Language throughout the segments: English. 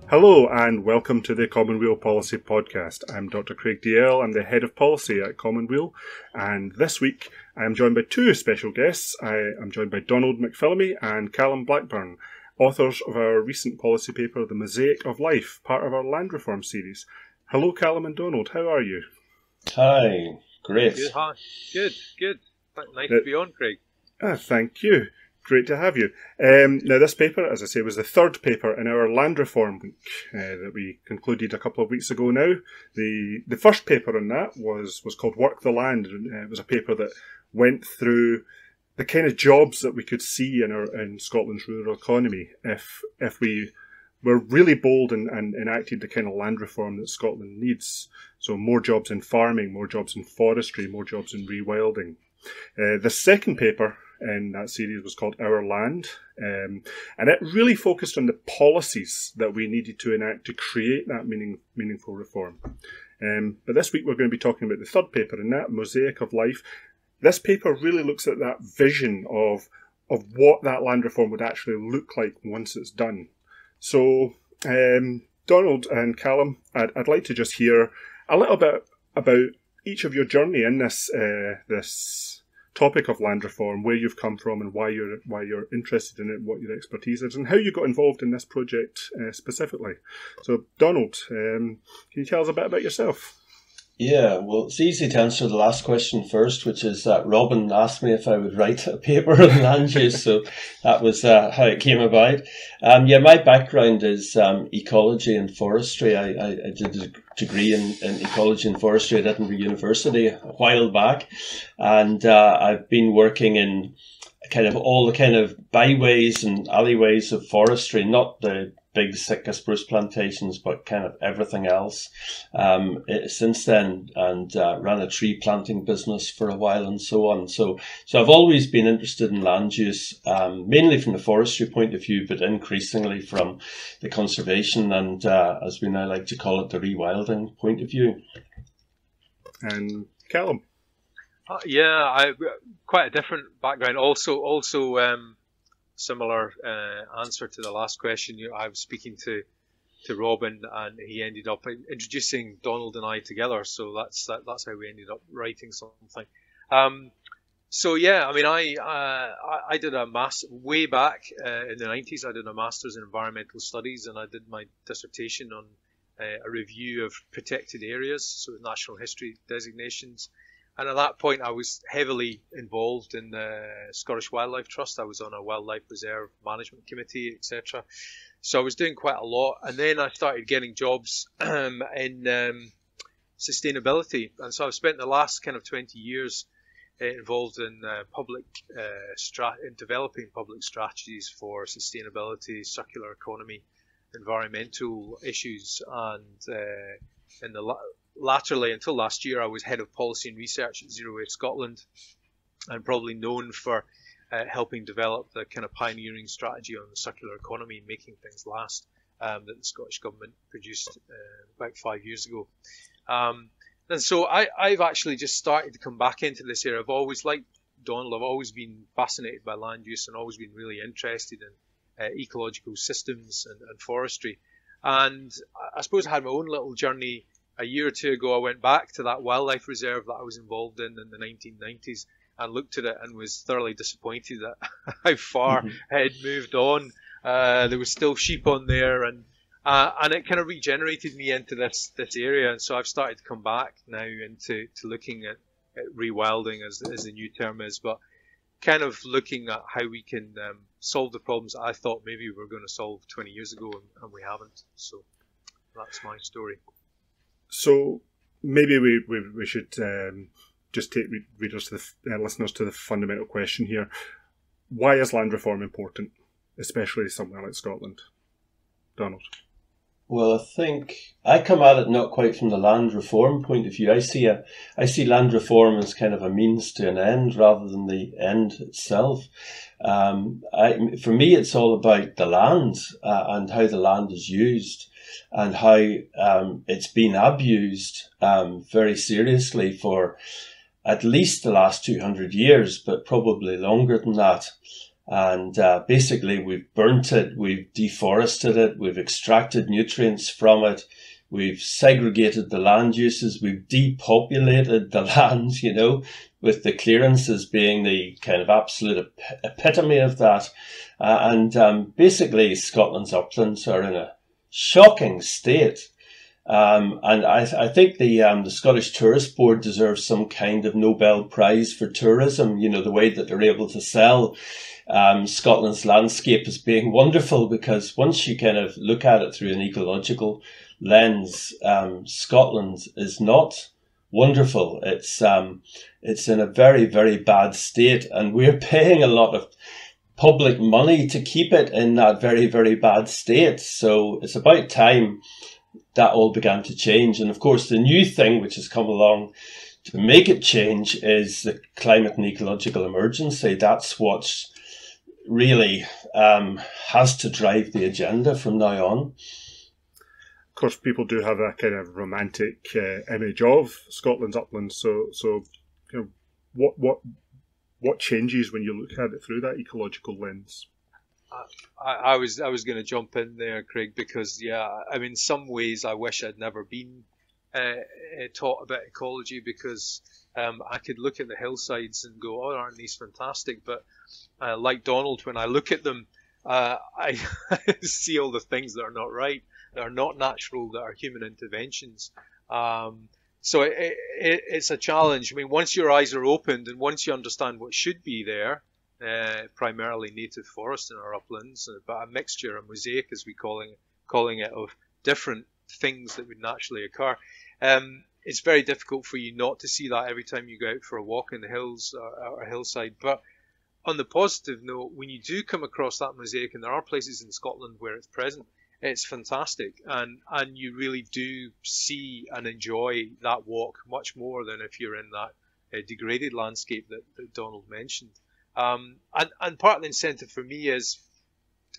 Hello and welcome to the Common Weal Policy Podcast. I'm Dr. Craig DL. I'm the Head of Policy at Common Weal, and this week I am joined by two special guests. I am joined by Donald McPhillimy and Callum Blackburn, authors of our recent policy paper, The Mosaic of Life, part of our land reform series. Hello Callum and Donald, how are you? Hi, great. Good, hi. Good. Nice to be on, Craig. Thank you. Great to have you. Now, this paper, as I say, was the third paper in our land reform week that we concluded a couple of weeks ago now. The first paper on that was called Work the Land. It was a paper that went through the kind of jobs that we could see in Scotland's rural economy if we were really bold and enacted the kind of land reform that Scotland needs. So more jobs in farming, more jobs in forestry, more jobs in rewilding. The second paper in that series was called Our Land, and it really focused on the policies that we needed to enact to create that meaningful reform. But this week we're going to be talking about the third paper in that, Mosaic of Life. This paper really looks at that vision of what that land reform would actually look like once it's done. So, Donald and Callum, I'd like to just hear a little bit about each of your journey in this topic of land reform, where you've come from and why you're interested in it, what your expertise is, and how you got involved in this project specifically. So, Donald, can you tell us a bit about yourself? Yeah, well, it's easy to answer the last question first, which is that Robin asked me if I would write a paper on land use, so that was how it came about. My background is ecology and forestry. I did a degree in ecology and forestry at Edinburgh University a while back, and I've been working in kind of all the kind of byways and alleyways of forestry, not the big Sitka spruce plantations, but kind of everything else since then, and ran a tree planting business for a while and so on. So I've always been interested in land use, mainly from the forestry point of view, but increasingly from the conservation and, as we now like to call it, the rewilding point of view. And Callum? I quite a different background. Also, similar answer to the last question. I was speaking to Robin, and he ended up introducing Donald and I together. So that's how we ended up writing something. I did a master way back in the 90s. I did a master's in environmental studies, and I did my dissertation on a review of protected areas, so national history designations. And at that point, I was heavily involved in the Scottish Wildlife Trust. I was on a wildlife reserve management committee, etc. So I was doing quite a lot. And then I started getting jobs in sustainability. And so I've spent the last kind of 20 years involved in developing public strategies for sustainability, circular economy, environmental issues, and latterly, until last year, I was head of policy and research at Zero Waste Scotland, and probably known for helping develop the kind of pioneering strategy on the circular economy, making things last, that the Scottish Government produced about 5 years ago. And so I've actually just started to come back into this area. I've always, like Donald, I've always been fascinated by land use and always been really interested in ecological systems and forestry. And I suppose I had my own little journey. A year or two ago, I went back to that wildlife reserve that I was involved in the 1990s and looked at it and was thoroughly disappointed at how far it had moved on. There was still sheep on there, and it kind of regenerated me into this area. And so I've started to come back now into looking at rewilding, as the new term is, but kind of looking at how we can solve the problems that I thought maybe we were going to solve 20 years ago, and we haven't. So that's my story. So maybe we should just take readers to listeners to the fundamental question here. Why is land reform important, especially somewhere like Scotland? Donald? Well, I think I come at it not quite from the land reform point of view. I see land reform as kind of a means to an end rather than the end itself. For me, it's all about the land and how the land is used, and how it's been abused very seriously for at least the last 200 years, but probably longer than that. And basically, we've burnt it, we've deforested it, we've extracted nutrients from it, we've segregated the land uses, we've depopulated the land, you know, with the clearances being the kind of absolute epitome of that. Basically, Scotland's uplands are in a shocking state. And I think the Scottish Tourist Board deserves some kind of Nobel Prize for tourism, you know, the way that they're able to sell Scotland's landscape as being wonderful, because once you kind of look at it through an ecological lens, Scotland is not wonderful. It's in a very, very bad state, and we're paying a lot of public money to keep it in that very, very bad state. So it's about time that all began to change. And of course, the new thing which has come along to make it change is the climate and ecological emergency. That's what's really has to drive the agenda from now on. Of course, people do have a kind of romantic image of Scotland's uplands. So you know, what changes when you look at it through that ecological lens? I was going to jump in there, Craig, because I mean, in some ways I wish I'd never been taught about ecology, because I could look at the hillsides and go, oh, aren't these fantastic? But like Donald, when I look at them, I see all the things that are not right, that are not natural, that are human interventions. So it's a challenge. I mean, once your eyes are opened and once you understand what should be there, primarily native forest in our uplands, but a mixture, a mosaic as we calling it, of different things that would naturally occur. It's very difficult for you not to see that every time you go out for a walk in the hills or a hillside. But on the positive note, when you do come across that mosaic, and there are places in Scotland where it's present, it's fantastic, and you really do see and enjoy that walk much more than if you're in that degraded landscape that Donald mentioned. And part of the incentive for me is,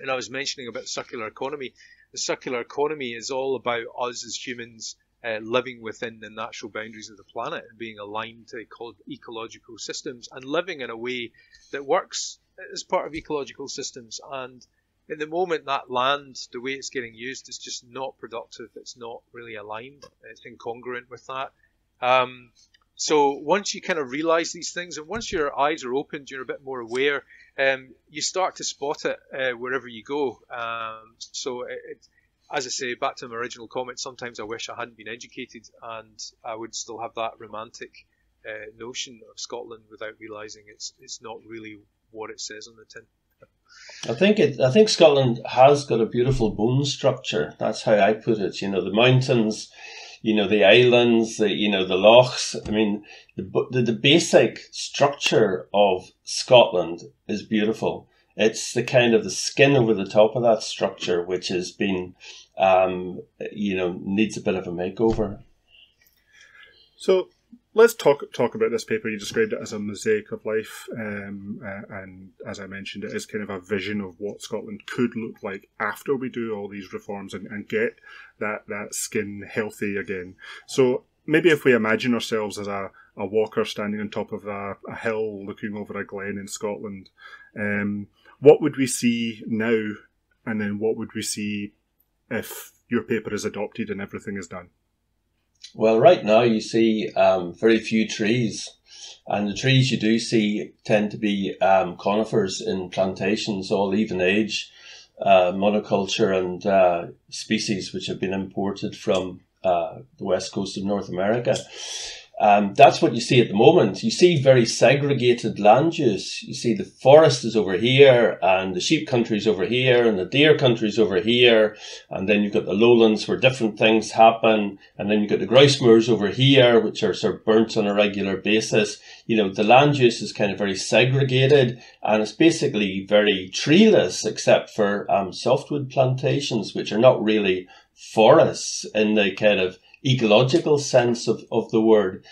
and I was mentioning about circular economy, the circular economy is all about us as humans living within the natural boundaries of the planet and being aligned to ecological systems and living in a way that works as part of ecological systems. And in the moment, that land, the way it's getting used, is just not productive. It's not really aligned. It's incongruent with that. So once you kind of realize these things, and once your eyes are opened, you're a bit more aware, you start to spot it wherever you go. So as I say, back to my original comment, sometimes I wish I hadn't been educated and I would still have that romantic notion of Scotland without realizing it's not really what it says on the tin. I think Scotland has got a beautiful bone structure. That's how I put it. You know, the mountains, you know, the islands, the lochs. I mean, the basic structure of Scotland is beautiful. It's the kind of the skin over the top of that structure which has been, needs a bit of a makeover. So let's talk about this paper. You described it as a mosaic of life, and as I mentioned, it is kind of a vision of what Scotland could look like after we do all these reforms and get that skin healthy again. So maybe if we imagine ourselves as a walker standing on top of a hill looking over a glen in Scotland, what would we see now, and then what would we see if your paper is adopted and everything is done? Well, right now you see very few trees, and the trees you do see tend to be conifers in plantations, all even age, monoculture and species which have been imported from the west coast of North America. That's what you see at the moment. You see very segregated land use. You see the forest is over here, and the sheep country is over here, and the deer country is over here, and then you've got the lowlands where different things happen, and then you've got the grouse moors over here, which are sort of burnt on a regular basis. You know, the land use is kind of very segregated, and it's basically very treeless, except for softwood plantations, which are not really forests in the kind of ecological sense of the word.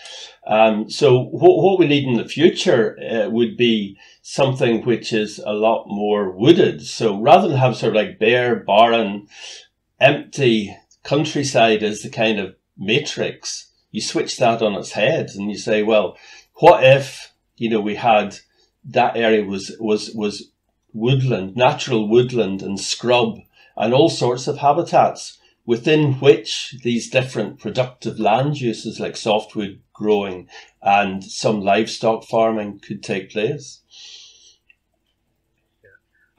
So what we need in the future would be something which is a lot more wooded. So rather than have sort of like bare, barren, empty countryside as the kind of matrix, you switch that on its head and you say, well, what if, we had that area was woodland, natural woodland and scrub and all sorts of habitats within which these different productive land uses like softwood growing and some livestock farming could take place.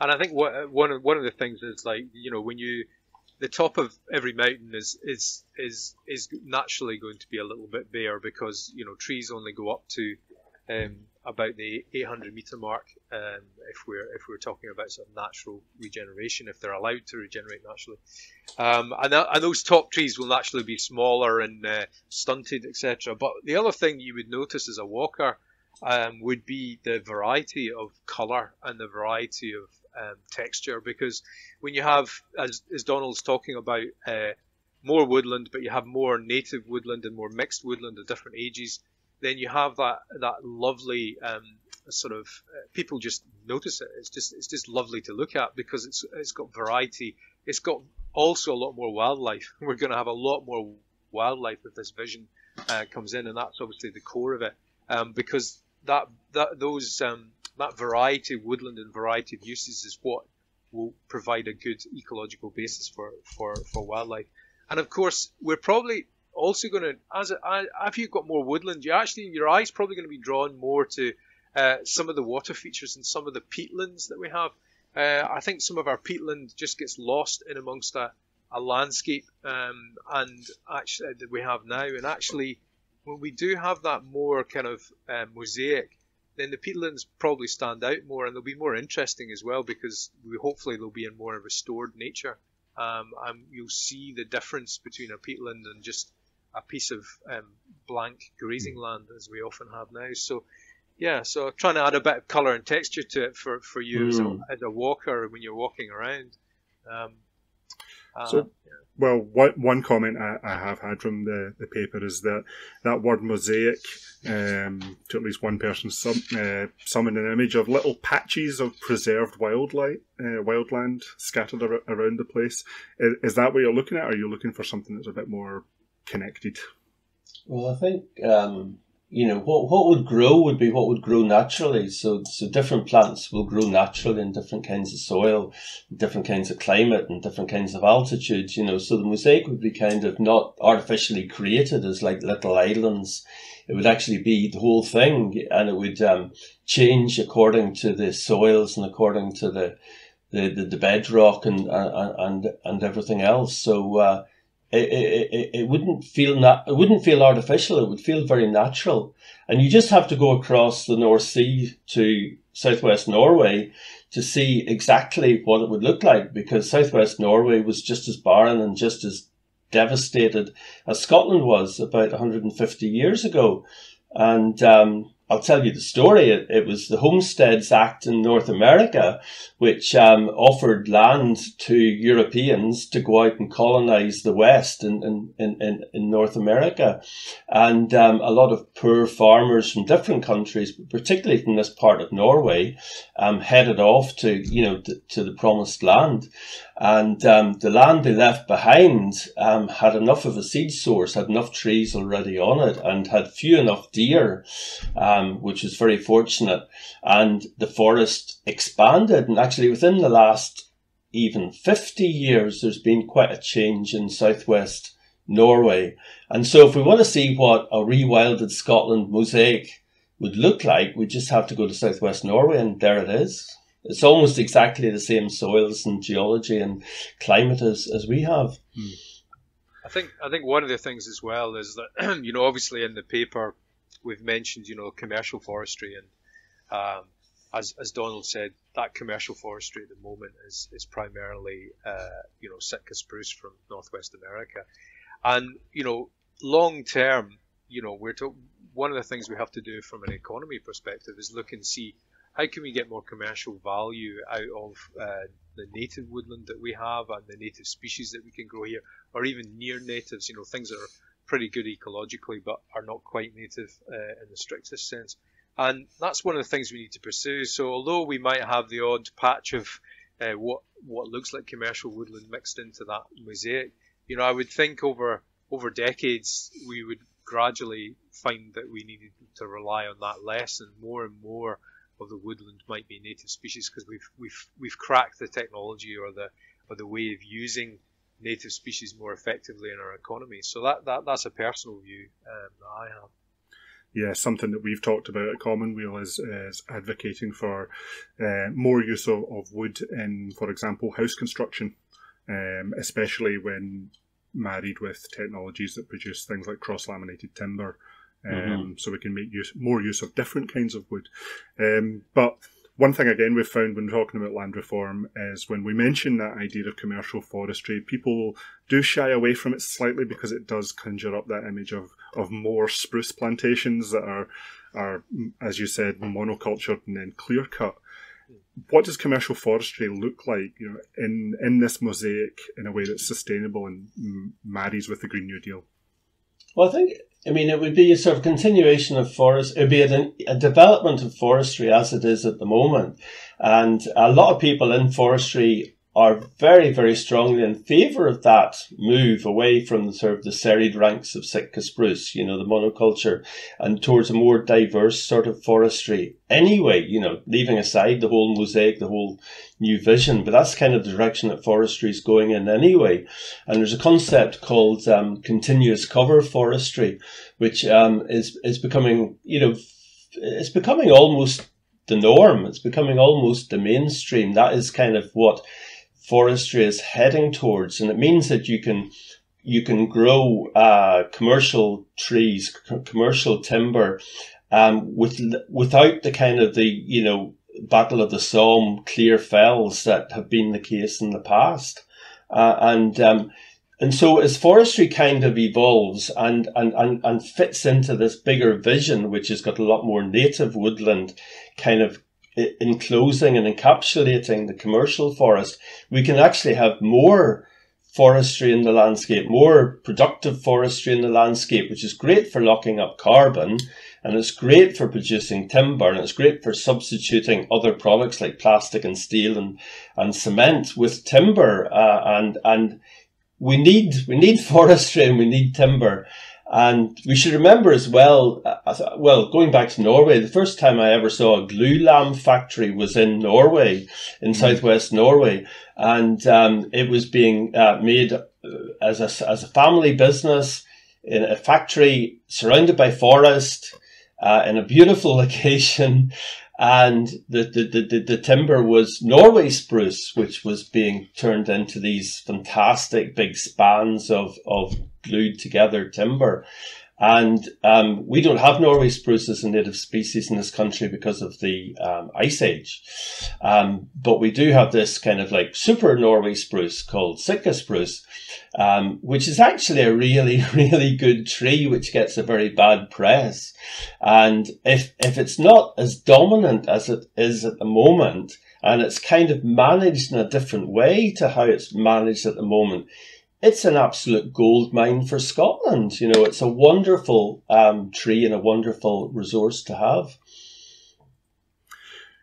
And I think one of the things is, like, you know, when the top of every mountain is naturally going to be a little bit bare, because, you know, trees only go up to about the 800 meter mark, if we're talking about sort of natural regeneration, if they're allowed to regenerate naturally, and those top trees will naturally be smaller and stunted, etc. But the other thing you would notice as a walker would be the variety of colour and the variety of texture, because when you have, as Donald's talking about, more woodland, but you have more native woodland and more mixed woodland of different ages, then you have that lovely sort of people just notice it. It's just lovely to look at, because it's got variety. It's got also a lot more wildlife. We're going to have a lot more wildlife if this vision comes in, and that's obviously the core of it, because that variety of woodland and variety of uses is what will provide a good ecological basis for wildlife. And of course, we're probably also going to, if you've got more woodland, your eye's probably going to be drawn more to some of the water features and some of the peatlands that we have. I think some of our peatland just gets lost in amongst a landscape and actually that we have now. And actually, when we do have that more kind of mosaic, then the peatlands probably stand out more, and they'll be more interesting as well, because hopefully they'll be in more restored nature. And you'll see the difference between a peatland and just a piece of blank grazing land, as we often have now. So, yeah, so trying to add a bit of colour and texture to it for you as a walker when you're walking around. Well, one comment I have had from the paper is that word mosaic, to at least one person, summoned an image of little patches of preserved wildland scattered around the place. Is that what you're looking at, or are you looking for something that's a bit more connected? Well, I think what would grow would be what would grow naturally. So different plants will grow naturally in different kinds of soil, different kinds of climate, and different kinds of altitudes. So the mosaic would be kind of not artificially created as like little islands. It would actually be the whole thing, and it would change according to the soils and according to the bedrock and everything else. So it wouldn't feel artificial. It would feel very natural. And you just have to go across the North Sea to southwest Norway to see exactly what it would look like, because southwest Norway was just as barren and just as devastated as Scotland was about 150 years ago. And I'll tell you the story. It was the Homesteads Act in North America, which offered land to Europeans to go out and colonize the West in North America. And a lot of poor farmers from different countries, particularly from this part of Norway, headed off to the promised land. And the land they left behind had enough of a seed source, had enough trees already on it, and had few enough deer, which was very fortunate. And the forest expanded, and actually within the last even 50 years, there's been quite a change in southwest Norway. And so if we want to see what a rewilded Scotland mosaic would look like, we just have to go to southwest Norway, and there it is. It's almost exactly the same soils and geology and climate as we have. I think one of the things as well is that obviously in the paper we've mentioned commercial forestry, and as Donald said, that commercial forestry at the moment is primarily Sitka spruce from Northwest America, and long term, one of the things we have to do from an economy perspective is look and see how can we get more commercial value out of the native woodland that we have and the native species that we can grow here, or even near natives, things that are pretty good ecologically but are not quite native in the strictest sense. And that's one of the things we need to pursue. So although we might have the odd patch of what looks like commercial woodland mixed into that mosaic, I would think over decades we would gradually find that we needed to rely on that less, and more of the woodland might be native species, because we've cracked the technology or the way of using native species more effectively in our economy. So that's a personal view that I have. Yeah, something that we've talked about at Common Weal is advocating for more use of wood in, for example, house construction, especially when married with technologies that produce things like cross-laminated timber. So we can make more use of different kinds of wood. But one thing, again, we've found when talking about land reform is when we mention that idea of commercial forestry, people do shy away from it slightly because it does conjure up that image of more spruce plantations that are, as you said, monocultured and then clear-cut. What does commercial forestry look like, in this mosaic in a way that's sustainable and marries with the Green New Deal? Well, it would be a sort of continuation of forest. It would be a development of forestry as it is at the moment. And a lot of people in forestry are very, very strongly in favour of that move away from the sort of the serried ranks of Sitka spruce, the monoculture, and towards a more diverse sort of forestry. Anyway, leaving aside the whole mosaic, the whole new vision, but that's kind of the direction that forestry is going in anyway. And there's a concept called continuous cover forestry, which is becoming, it's becoming almost the norm. It's becoming almost the mainstream. That is kind of what forestry is heading towards, and it means that you can grow commercial trees, commercial timber, without the kind of the Battle of the Somme clear fells that have been the case in the past, and so as forestry kind of evolves and fits into this bigger vision, which has got a lot more native woodland kind of enclosing and encapsulating the commercial forest, we can actually have more forestry in the landscape, more productive forestry in the landscape, which is great for locking up carbon, and it's great for producing timber, and it's great for substituting other products like plastic and steel and cement with timber, and we need forestry and we need timber. And we should remember as well, going back to Norway, the first time I ever saw a glulam factory was in Norway, in southwest Norway. And it was being made as a family business in a factory surrounded by forest, in a beautiful location. And the timber was Norway spruce, which was being turned into these fantastic big spans of glued together timber. And we don't have Norway spruce as a native species in this country because of the Ice Age. But we do have this kind of like super Norway spruce called Sitka spruce, which is actually a really, really good tree, which gets a very bad press. And if it's not as dominant as it is at the moment, and it's kind of managed in a different way to how it's managed at the moment, it's an absolute gold mine for Scotland. It's a wonderful tree and a wonderful resource to have.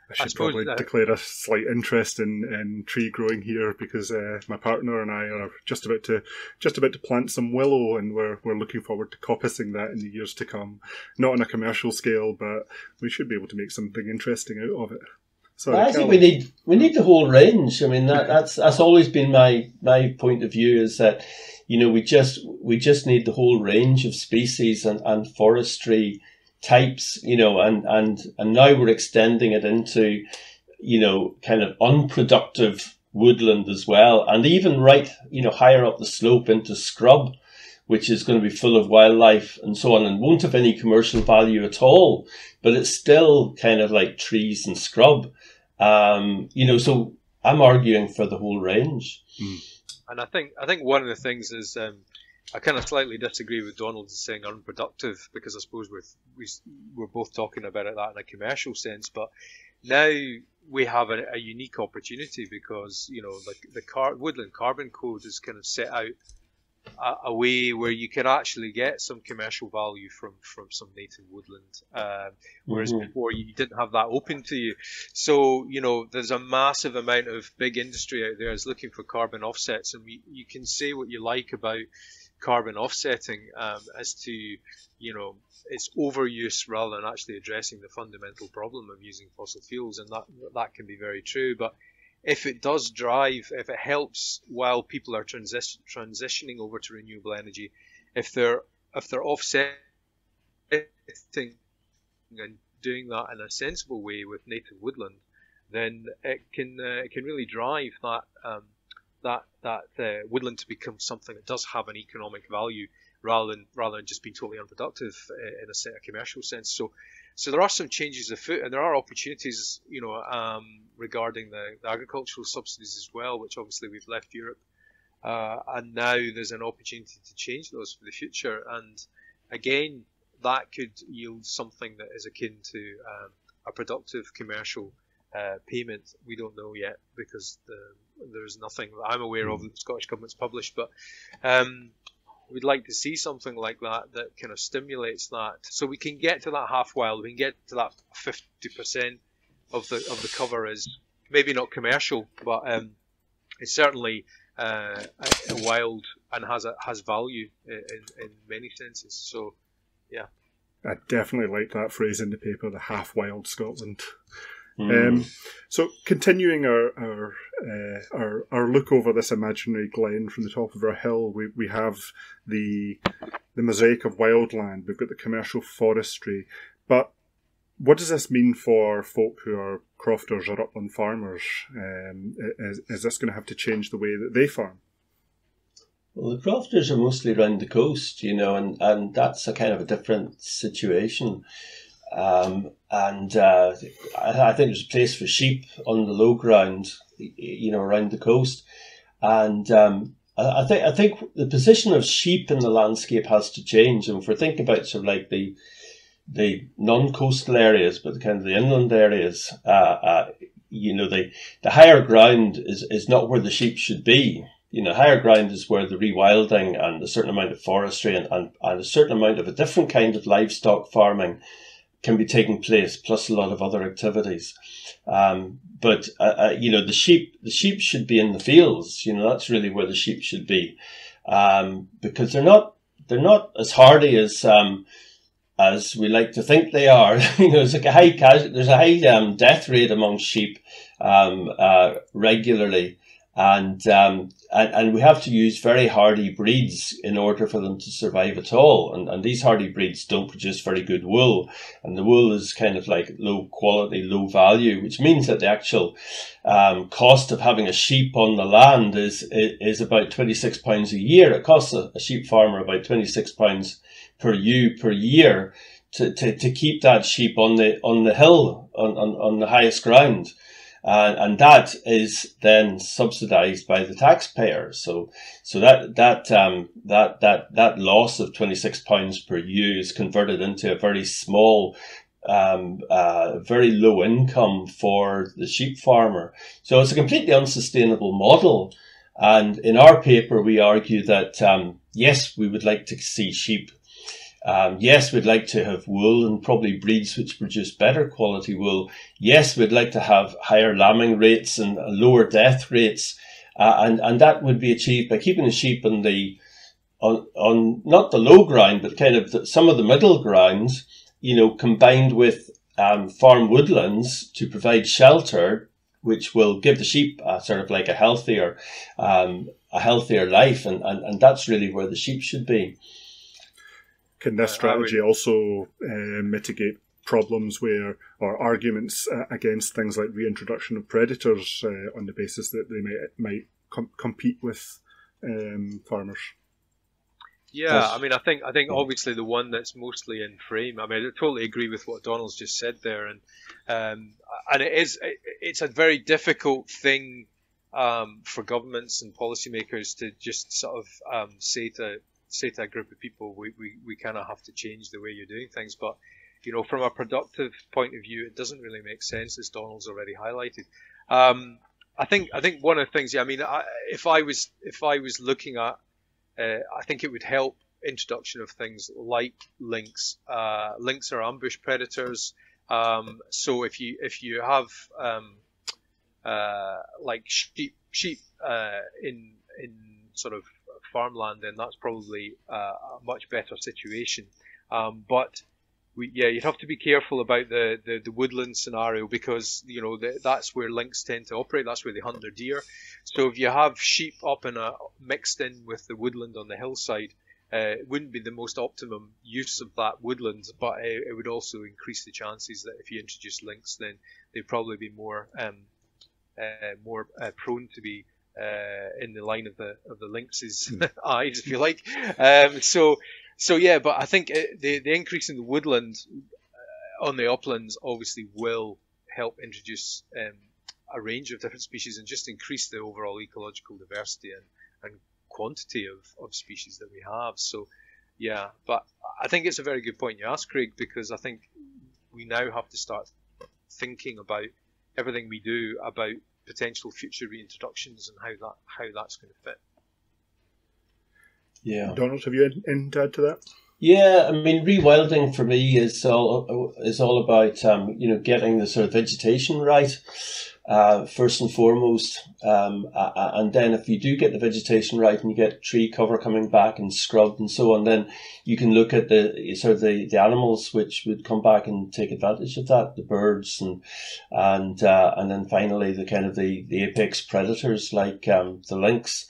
I should probably declare a slight interest in tree growing here because my partner and I are just about to plant some willow, and we're looking forward to coppicing that in the years to come. Not on a commercial scale, but we should be able to make something interesting out of it. Sorry, I think we need the whole range. I mean, that's always been my point of view, is that we just need the whole range of species and forestry types, and now we're extending it into kind of unproductive woodland as well, and even right higher up the slope into scrub, which is going to be full of wildlife and so on, and won't have any commercial value at all, but it's still kind of like trees and scrub. So I'm arguing for the whole range. And I think one of the things is I kind of slightly disagree with Donald saying unproductive, because I suppose we're both talking about that in a commercial sense, but now we have a unique opportunity because the Woodland Carbon Code is kind of set out a way where you can actually get some commercial value from some native woodland, whereas before you didn't have that open to you. So there's a massive amount of big industry out there is looking for carbon offsets, and you can say what you like about carbon offsetting as to, its overuse rather than actually addressing the fundamental problem of using fossil fuels, and that can be very true. But if it does drive, if it helps while people are transitioning over to renewable energy, if they're offsetting and doing that in a sensible way with native woodland, then it can really drive that woodland to become something that does have an economic value, rather than just being totally unproductive in a commercial sense. So there are some changes afoot, and there are opportunities, regarding the agricultural subsidies as well, which obviously we've left Europe, and now there's an opportunity to change those for the future. And again, that could yield something that is akin to a productive commercial payment. We don't know yet, because there's nothing that I'm aware of that the Scottish Government's published, but we'd like to see something like that kind of stimulates that, so we can get to that half wild. We can get to that 50% of the cover is maybe not commercial, but it's certainly wild and has value in many senses. So, yeah. I definitely like that phrase in the paper, the half wild Scotland. So continuing our look over this imaginary glen from the top of our hill, we have the mosaic of wildland. We've got the commercial forestry, but what does this mean for folk who are crofters or upland farmers? Is this going to have to change the way that they farm? Well, the crofters are mostly around the coast, and that's a kind of a different situation. I think there's a place for sheep on the low ground, around the coast. And I think the position of sheep in the landscape has to change. And if we're thinking about sort of like the non-coastal areas, but kind of the inland areas, the higher ground is not where the sheep should be. Higher ground is where the rewilding and a certain amount of forestry and a certain amount of a different kind of livestock farming can be taking place, plus a lot of other activities. But the sheep should be in the fields. That's really where the sheep should be, because they're not as hardy as we like to think they are. There's like there's a high death rate among sheep regularly. And we have to use very hardy breeds in order for them to survive at all. And these hardy breeds don't produce very good wool. And the wool is kind of like low quality, low value, which means that the actual cost of having a sheep on the land is about £26 a year. It costs a sheep farmer about £26 per ewe per year to keep that sheep on the hill, on the highest ground. And that is then subsidised by the taxpayer. So that loss of £26 per ewe is converted into a very small, very low income for the sheep farmer. So it's a completely unsustainable model. And in our paper, we argue that yes, we would like to see sheep. Yes, we'd like to have wool and probably breeds which produce better quality wool. Yes, we'd like to have higher lambing rates and lower death rates. And that would be achieved by keeping the sheep on not the low ground, but kind of some of the middle ground, combined with farm woodlands to provide shelter, which will give the sheep sort of like a healthier life. And that's really where the sheep should be. Can this strategy also mitigate problems or arguments against things like reintroduction of predators on the basis that they might compete with farmers? Yeah, I mean, I think obviously the one that's mostly in frame. I mean, I totally agree with what Donald's just said there, and it's a very difficult thing for governments and policymakers to just sort of say to a group of people, we kind of have to change the way you're doing things. But from a productive point of view, it doesn't really make sense, as Donald's already highlighted. I think one of the things, if I was looking at, I think it would help introduction of things like lynx. Lynx are ambush predators. So if you have like sheep in sort of farmland, then that's probably a much better situation. But you'd have to be careful about the woodland scenario, because that's where lynx tend to operate. That's where they hunt their deer. So if you have sheep up mixed in with the woodland on the hillside, it wouldn't be the most optimum use of that woodland, but it would also increase the chances that if you introduce lynx, then they'd probably be more prone to be in the line of the lynx's eyes, if you like. So yeah, but I think the increase in the woodland on the uplands obviously will help introduce a range of different species and just increase the overall ecological diversity and quantity of species that we have. So yeah, but I think it's a very good point you asked, Craig, because I think we now have to start thinking about everything we do about potential future reintroductions and how that's going to fit. Yeah, Donald, have you anything to add to that? Yeah, I mean, rewilding for me is all about getting the sort of vegetation right, first and foremost, and then if you do get the vegetation right and you get tree cover coming back and scrub and so on, then you can look at the animals which would come back and take advantage of that, the birds and then finally the kind of the apex predators like the lynx.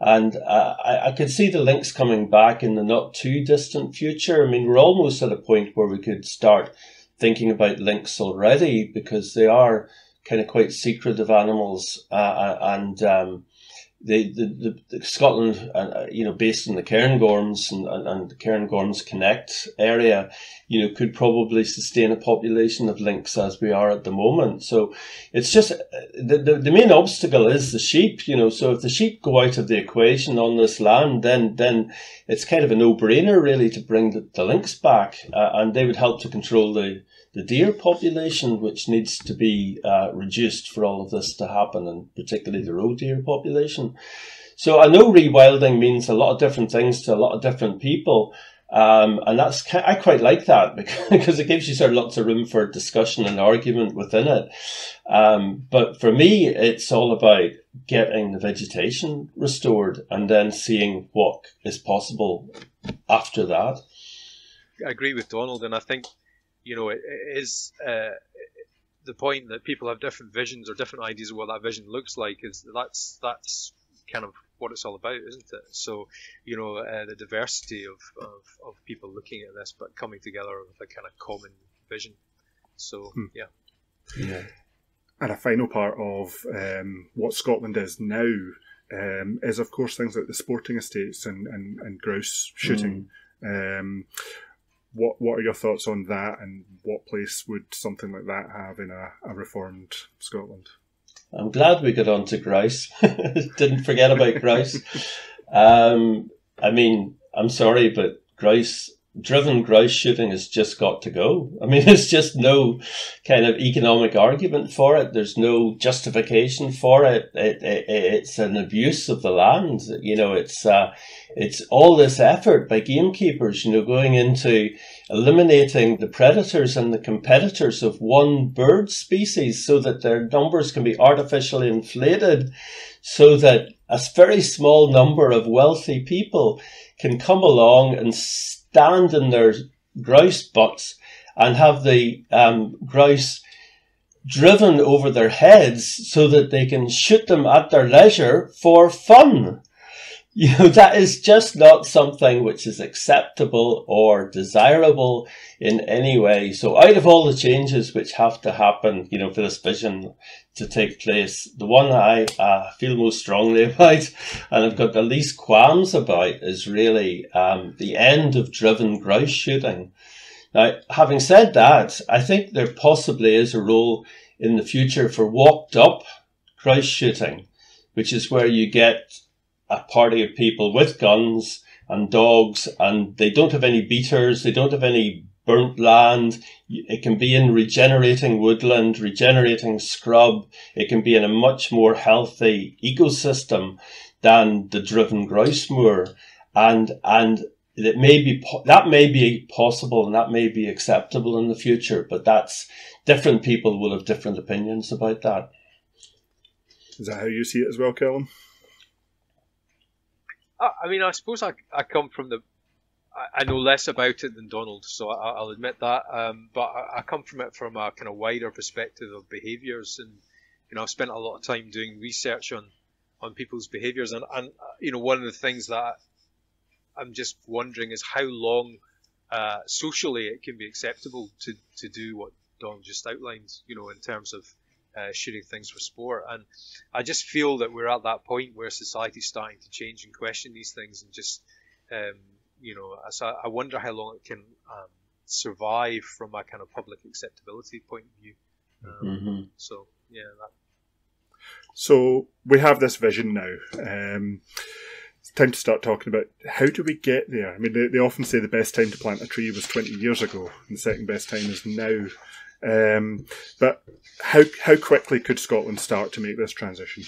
And I could see the lynx coming back in the not too distant future. I mean, we're almost at a point where we could start thinking about lynx already, because they are kind of quite secretive animals, and the Scotland, based in the Cairngorms and the Cairngorms Connect area, could probably sustain a population of lynx as we are at the moment. So it's just the main obstacle is the sheep. So if the sheep go out of the equation on this land, then it's kind of a no-brainer really to bring the lynx back, and they would help to control the deer population, which needs to be reduced for all of this to happen, and particularly the roe deer population. So I know rewilding means a lot of different things to a lot of different people, and I quite like that because it gives you sort of lots of room for discussion and argument within it. But for me, it's all about getting the vegetation restored and then seeing what is possible after that. I agree with Donald, and I think it is the point that people have different visions or different ideas of what that vision looks like. That's kind of what it's all about, isn't it? So the diversity of people looking at this but coming together with a kind of common vision. So yeah. And a final part of what Scotland is now is of course things like the sporting estates and grouse shooting. What are your thoughts on that, and what place would something like that have in a reformed Scotland? I'm glad we got on to grouse. Didn't forget about grouse. I mean, I'm sorry, but driven grouse shooting has just got to go. I mean, there's just no kind of economic argument for it. There's no justification for it. It's an abuse of the land. It's all this effort by gamekeepers, going into eliminating the predators and the competitors of one bird species so that their numbers can be artificially inflated, so that a very small number of wealthy people can come along and stand in their grouse butts and have the grouse driven over their heads so that they can shoot them at their leisure for fun. That is just not something which is acceptable or desirable in any way. So out of all the changes which have to happen, for this vision to take place, the one I feel most strongly about and I've got the least qualms about is really the end of driven grouse shooting. Now, having said that, I think there possibly is a role in the future for walked up grouse shooting, which is where you get a party of people with guns and dogs, and they don't have any beaters, they don't have any burnt land. It can be in regenerating woodland, regenerating scrub. It can be in a much more healthy ecosystem than the driven grouse moor, and that may be possible and that may be acceptable in the future. But that's different people will have different opinions about that. Is that how you see it as well, Callum? I mean, I suppose I come from I know less about it than Donald, so I'll admit that. But I come from it from a kind of wider perspective of behaviours, and I've spent a lot of time doing research on people's behaviours, and one of the things that I'm just wondering is how long socially it can be acceptable to do what Donald just outlined, in terms of shooting things for sport. And I just feel that we're at that point where society's starting to change and question these things, and just so I wonder how long it can survive from a kind of public acceptability point of view. So yeah. So we have this vision now. It's time to start talking about how do we get there. I mean, they often say the best time to plant a tree was 20 years ago, and the second best time is now. But how quickly could Scotland start to make this transition?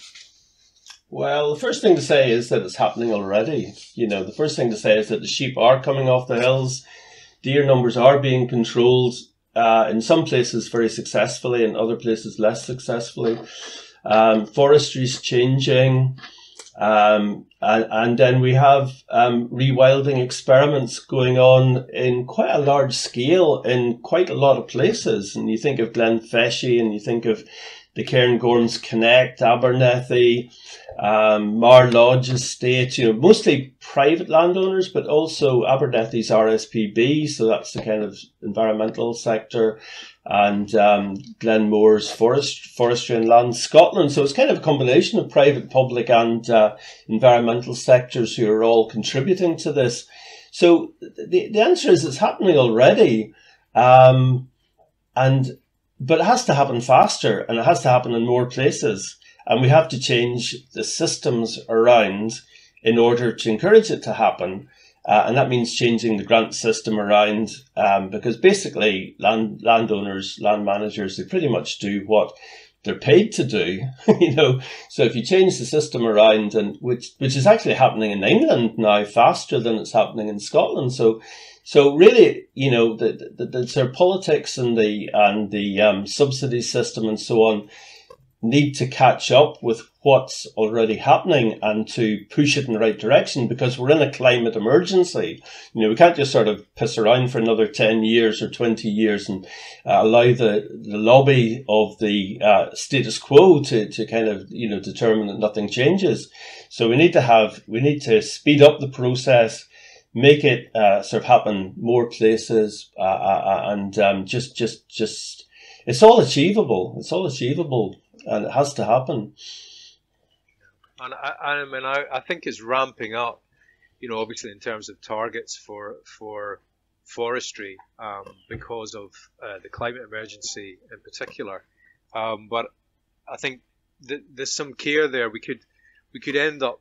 Well, the first thing to say is that it's happening already. The first thing to say is that the sheep are coming off the hills. Deer numbers are being controlled, in some places very successfully, in other places less successfully. Forestry is changing. And then we have rewilding experiments going on in quite a large scale in quite a lot of places. And you think of Glenfeshie, and you think of the Cairngorms Connect, Abernethy, Mar Lodge Estate, mostly private landowners, but also Abernethy's RSPB, so that's the kind of environmental sector, and Glenmore's Forestry and Land Scotland. So it's kind of a combination of private, public and environmental sectors who are all contributing to this. So the answer is it's happening already. But it has to happen faster, and it has to happen in more places. And we have to change the systems around in order to encourage it to happen. And that means changing the grant system around, because basically landowners, land managers, they pretty much do what they're paid to do, So if you change the system around, and which is actually happening in England now faster than it's happening in Scotland. So really, the sort of politics and the subsidy system and so on need to catch up with what's already happening and to push it in the right direction, because we're in a climate emergency. We can't just sort of piss around for another 10 years or 20 years and allow the lobby of the status quo to kind of, determine that nothing changes. So we need to speed up the process, make it sort of happen more places, and just it's all achievable. It's all achievable, and it has to happen. And I think it's ramping up, obviously in terms of targets for forestry, because of the climate emergency in particular. But I think there's some care there. We could end up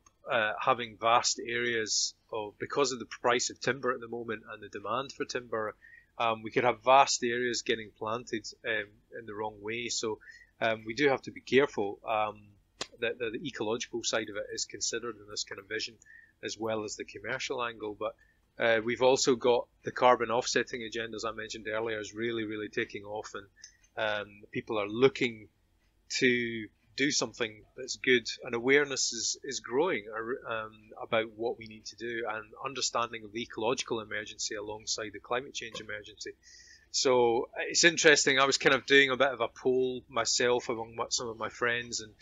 having vast areas because of the price of timber at the moment and the demand for timber. We could have vast areas getting planted in the wrong way. So we do have to be careful that the ecological side of it is considered in this kind of vision, as well as the commercial angle. But we've also got the carbon offsetting agenda, as I mentioned earlier, is really, really taking off, and people are looking to do something that's good, and awareness is growing about what we need to do, and understanding of the ecological emergency alongside the climate change emergency. So it's interesting. I was kind of doing a bit of a poll myself among some of my friends, and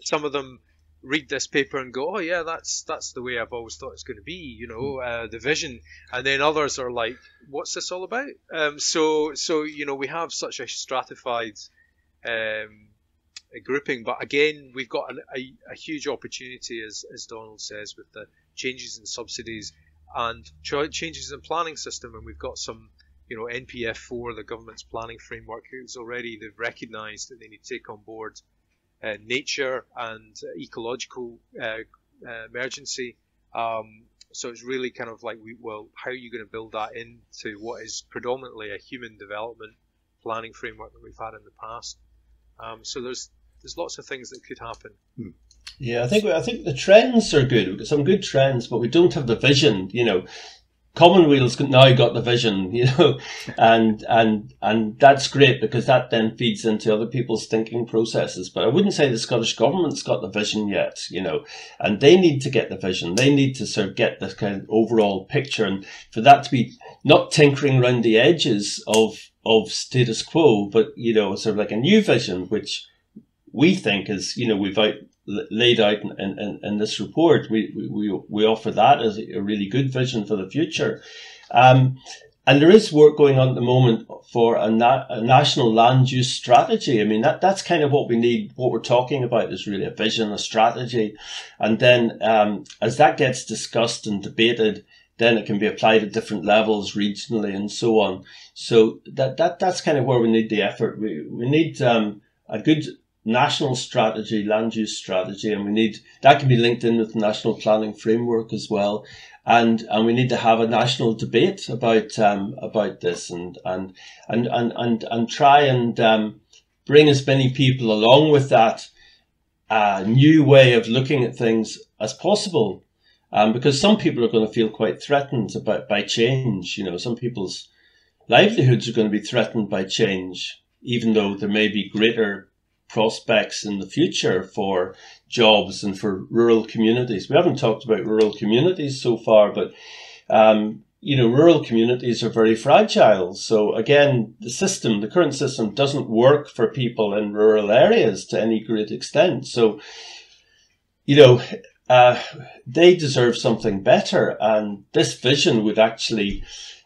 some of them read this paper and go, "Oh yeah, that's the way I've always thought it's going to be," the vision. And then others are like, "What's this all about?" So we have such a stratified grouping, but again, we've got a huge opportunity, as Donald says, with the changes in subsidies and changes in planning system, and we've got some. NPF4, the government's planning framework, they've recognised that they need to take on board nature and ecological emergency. So it's really kind of like, how are you going to build that into what is predominantly a human development planning framework that we've had in the past? So there's lots of things that could happen. Yeah, I think the trends are good. We've got some good trends, but we don't have the vision. Common Weal's now got the vision, and that's great because that then feeds into other people's thinking processes. But I wouldn't say the Scottish government's got the vision yet, and they need to get the vision. They need to sort of get this kind of overall picture, and for that to be not tinkering around the edges of status quo, but sort of like a new vision, which we think is, we've laid out in this report. We offer that as a really good vision for the future. And there is work going on at the moment for a national land use strategy. I mean, that's kind of what we need. What we're talking about is really a vision, a strategy. And then as that gets discussed and debated, then it can be applied at different levels regionally and so on. So that's kind of where we need the effort. We need a good national strategy, land use strategy, and we need that can be linked in with the national planning framework as well, and we need to have a national debate about this and try and bring as many people along with that new way of looking at things as possible, because some people are going to feel quite threatened by change. Some people's livelihoods are going to be threatened by change, even though there may be greater prospects in the future for jobs and for rural communities. We haven't talked about rural communities so far, but rural communities are very fragile. So again, the current system doesn't work for people in rural areas to any great extent. So they deserve something better, and this vision would actually,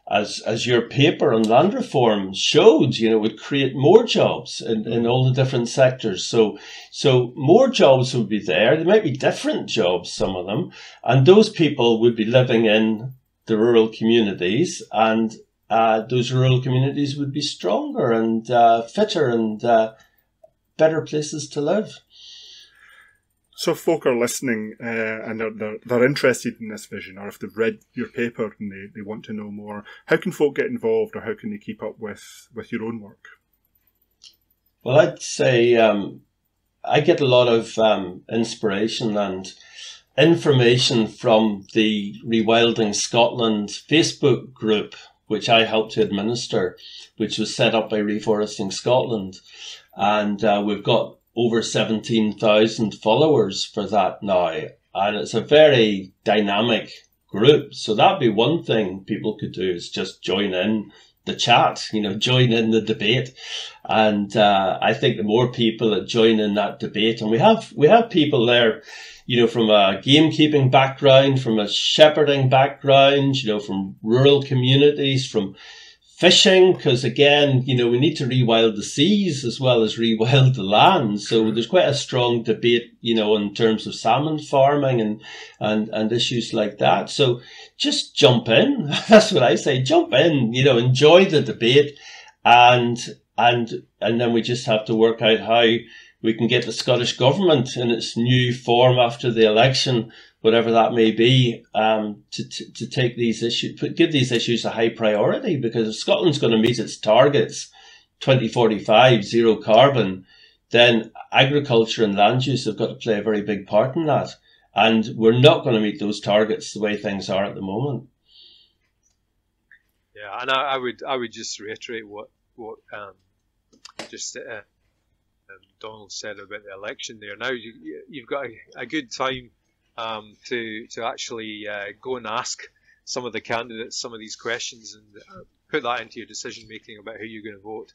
as your paper on land reform showed, would create more jobs in all the different sectors. So more jobs would be there. There might be different jobs, some of them, and those people would be living in the rural communities, and those rural communities would be stronger and fitter and better places to live. So if folk are listening and they're interested in this vision, or if they've read your paper and they want to know more, how can folk get involved, or how can they keep up with your own work? Well, I'd say I get a lot of inspiration and information from the Rewilding Scotland Facebook group, which I helped to administer, which was set up by Reforesting Scotland. And we've got over 17,000 followers for that now. And it's a very dynamic group. So that'd be one thing people could do, is just join in the chat, join in the debate. And I think the more people that join in that debate, and we have people there, from a gamekeeping background, from a shepherding background, from rural communities, from fishing, because again, we need to rewild the seas as well as rewild the land. So there's quite a strong debate, in terms of salmon farming and issues like that. So just jump in. That's what I say. Jump in, enjoy the debate, and then we just have to work out how we can get the Scottish government in its new form after the election, whatever that may be, to take these issues, give these issues a high priority, because if Scotland's going to meet its targets, 2045, zero carbon, then agriculture and land use have got to play a very big part in that. And we're not going to meet those targets the way things are at the moment. Yeah, and I would just reiterate what Donald said about the election there. Now you've got a good time to actually go and ask some of the candidates some of these questions, and put that into your decision making about who you're going to vote.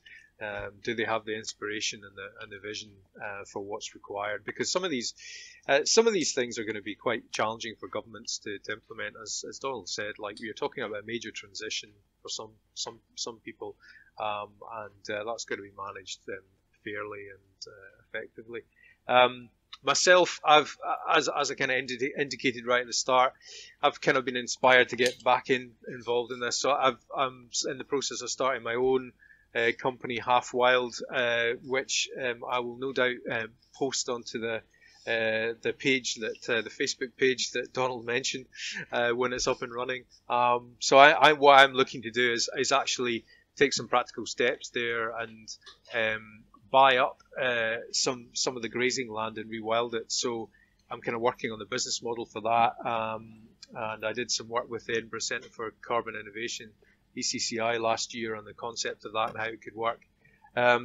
Do they have the inspiration and the vision for what's required? Because some of these things are going to be quite challenging for governments to implement, as Donald said. Like, we are talking about a major transition for some people, and that's going to be managed fairly and effectively. Myself, as I kind of indicated right at the start, I've kind of been inspired to get back involved in this. So I'm in the process of starting my own company, Half Wild, which I will no doubt post onto the page that the Facebook page that Donald mentioned when it's up and running. So what I'm looking to do is actually take some practical steps there and buy up some of the grazing land and rewild it. So I'm kind of working on the business model for that. and I did some work with the Edinburgh Centre for Carbon Innovation, ECCI, last year on the concept of that and how it could work.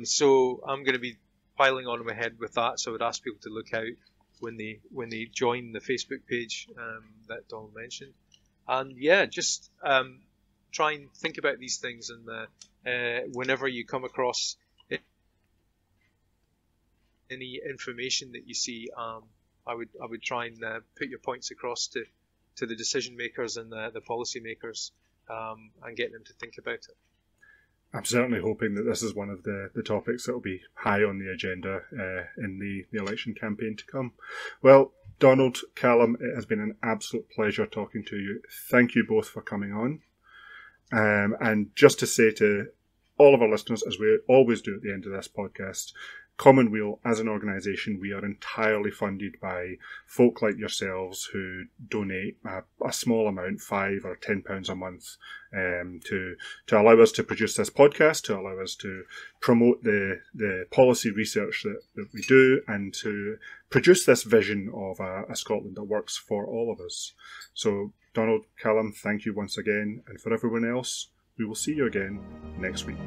So I'm going to be piling on ahead with that. So I would ask people to look out when they join the Facebook page that Donald mentioned. And yeah, just try and think about these things, and whenever you come across any information that you see, I would try and put your points across to the decision makers and the policy makers, and get them to think about it. I'm certainly hoping that this is one of the topics that will be high on the agenda in the election campaign to come. Well, Donald, Callum, it has been an absolute pleasure talking to you. Thank you both for coming on. And just to say to all of our listeners, as we always do at the end of this podcast, Common Weal, as an organisation, we are entirely funded by folk like yourselves who donate a small amount, £5 or £10 a month, to allow us to produce this podcast, to allow us to promote the policy research that we do, and to produce this vision of a Scotland that works for all of us. So, Donald, Callum, thank you once again, and for everyone else, we will see you again next week.